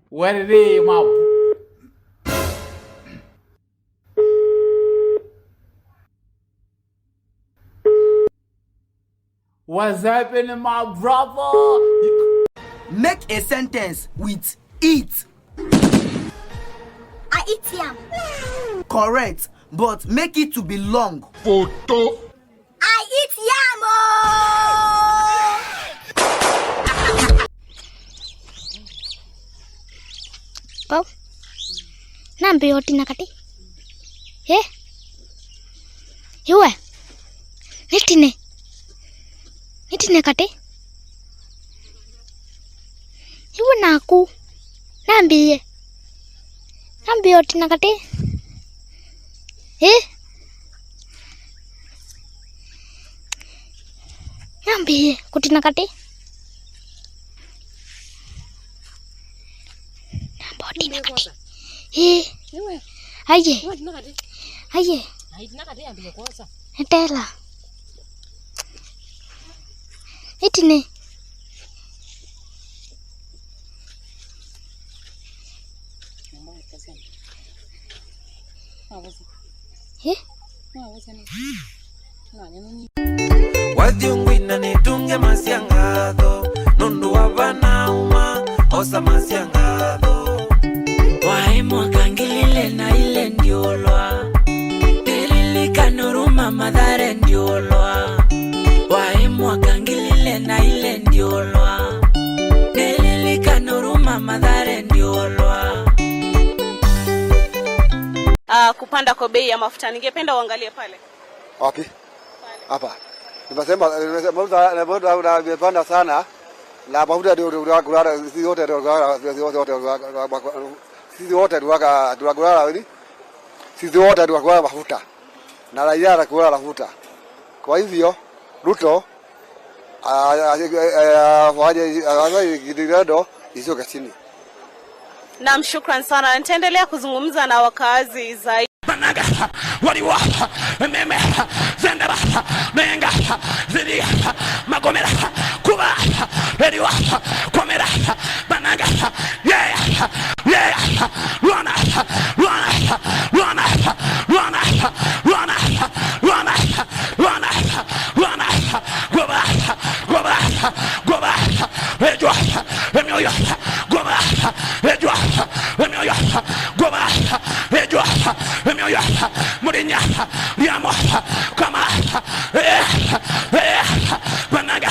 What it is, my... What's happening, my brother? Make a sentence with eat. I eat yam. Correct, but make it to be long. Photo. I eat yam. Pau, nambe oti nakati. Eh? Yue. Nitine kati. Yue naku. Nambe oti nakati. Eh? Nambe kuti nakati. Oti nakati. Eh? Aye. Etela. Itine. Eh? Wadiungwina nitunge masiangado nundu wabana uma osa masiangado waimwa kangilile na ile ndiolwa tililika nuruma madhare ndiolwa waimwa kangilile na ile ndiolwa tililika nuruma madhare ndiolwa. Kupanda kwa bei ya mafuta, ningependa uangalie pale. Wapi? Hapa. Nimesema mafuta imepanda sana na mafuta ndio sisi wote ndio mafuta na raia anakula mafuta. Kwa hivyo Ruto afanye kidogo isio chini. Naam, shukran sana. Nitaendelea kuzungumza na wakazi zaidi. Banaga waliwa meme zendaba menga zidi magomera kuba eliwa komera banaga yeah run go back ejwa emyoyo go back ejwa emyoyo go back ejwa emyoyo murinya liamo kama banaga